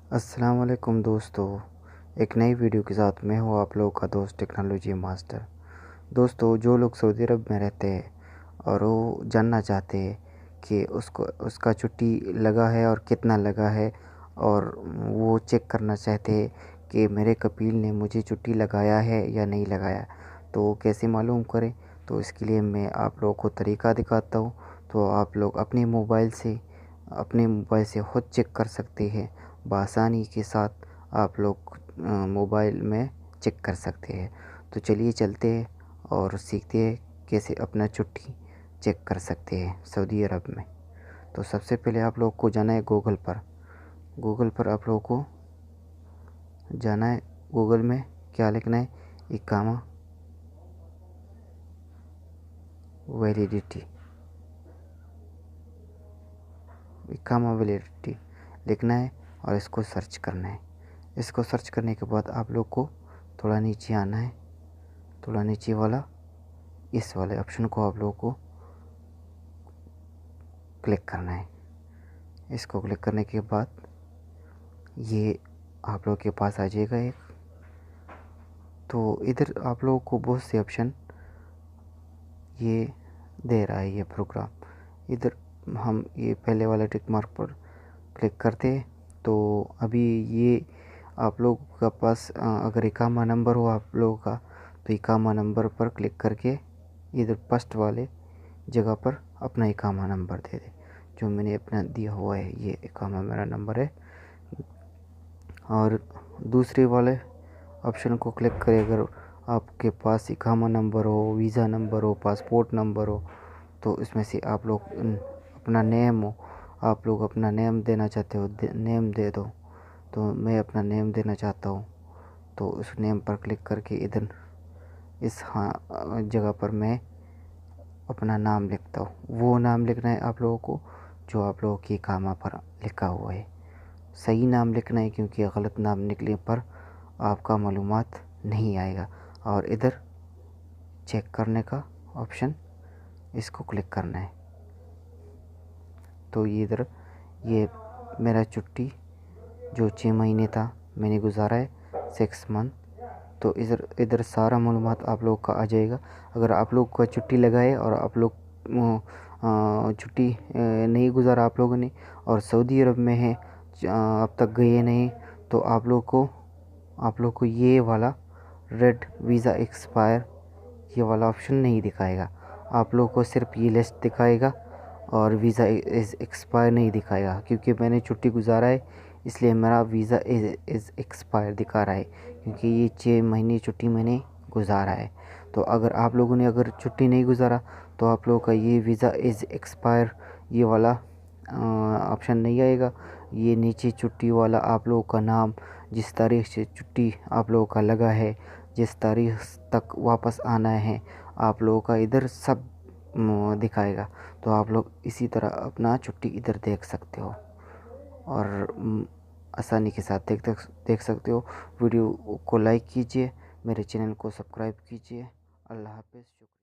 अस्सलाम वालेकुम दोस्तों, एक नई वीडियो के साथ मैं हूँ आप लोगों का दोस्त टेक्नोलॉजी मास्टर। दोस्तों, जो लोग सऊदी अरब में रहते हैं और वो जानना चाहते हैं कि उसका छुट्टी लगा है और कितना लगा है, और वो चेक करना चाहते हैं कि मेरे कपिल ने मुझे छुट्टी लगाया है या नहीं लगाया, तो वो कैसे मालूम करें। तो इसके लिए मैं आप लोगों को तरीका दिखाता हूँ। तो आप लोग अपने मोबाइल से ख़ुद चेक कर सकते हैं। बआसानी के साथ आप लोग मोबाइल में चेक कर सकते हैं। तो चलिए चलते हैं और सीखते हैं कैसे अपना छुट्टी चेक कर सकते हैं सऊदी अरब में। तो सबसे पहले आप लोग को जाना है गूगल पर आप लोगों को जाना है। गूगल में क्या लिखना है? इकामा वैलिडिटी, इकामा वैलिडिटी लिखना है और इसको सर्च करना है। इसको सर्च करने के बाद आप लोग को थोड़ा नीचे आना है। थोड़ा नीचे वाला इस वाले ऑप्शन को आप लोगों को क्लिक करना है। इसको क्लिक करने के बाद ये आप लोग के पास आ जाएगा एक। तो इधर आप लोगों को बहुत से ऑप्शन ये दे रहा है ये प्रोग्राम। इधर हम ये पहले वाले टिक मार्क पर क्लिक करते हैं। तो अभी ये आप लोगों का पास अगर इकामा नंबर हो आप लोगों का, तो इकामा नंबर पर क्लिक करके इधर फर्स्ट वाले जगह पर अपना इकामा नंबर दे दे, जो मैंने अपना दिया हुआ है। ये इकामा मेरा नंबर है। और दूसरे वाले ऑप्शन को क्लिक करें अगर आपके पास इकामा नंबर हो, वीज़ा नंबर हो, पासपोर्ट नंबर हो, तो इसमें से आप लोग अपना नेम हो, आप लोग अपना नेम देना चाहते हो, नेम दे दो। तो मैं अपना नेम देना चाहता हूँ, तो उस नेम पर क्लिक करके इधर इस जगह पर मैं अपना नाम लिखता हूँ। वो नाम लिखना है आप लोगों को जो आप लोगों की इकामा पर लिखा हुआ है। सही नाम लिखना है, क्योंकि गलत नाम निकलने पर आपका मालूमात नहीं आएगा। और इधर चेक करने का ऑप्शन, इसको क्लिक करना है। तो ये इधर ये मेरा छुट्टी जो 6 महीने था मैंने गुजारा है 6 मंथ। तो इधर सारा मालूमात आप लोग का आ जाएगा। अगर आप लोग का छुट्टी लगाए और आप लोग छुट्टी नहीं गुजारा आप लोगों ने और सऊदी अरब में है, अब तक गए नहीं, तो आप लोग को ये वाला रेड वीज़ा एक्सपायर ये वाला ऑप्शन नहीं दिखाएगा। आप लोग को सिर्फ ये लिस्ट दिखाएगा और वीज़ा इज़ एक्सपायर नहीं दिखाएगा। क्योंकि मैंने छुट्टी गुजारा है इसलिए मेरा वीज़ा इज़ एक्सपायर दिखा रहा है, क्योंकि ये 6 महीने छुट्टी मैंने गुजारा है। तो अगर आप लोगों ने अगर छुट्टी नहीं गुजारा तो आप लोगों का ये वीज़ा इज़ एक्सपायर ये वाला ऑप्शन नहीं आएगा। ये नीचे छुट्टी वाला आप लोगों का नाम, जिस तारीख से छुट्टी आप लोगों का लगा है, जिस तारीख तक वापस आना है, आप लोगों का इधर सब दिखाएगा। तो आप लोग इसी तरह अपना छुट्टी इधर देख सकते हो और आसानी के साथ देख सकते हो। वीडियो को लाइक कीजिए, मेरे चैनल को सब्सक्राइब कीजिए। अल्लाह हाफ़िज़।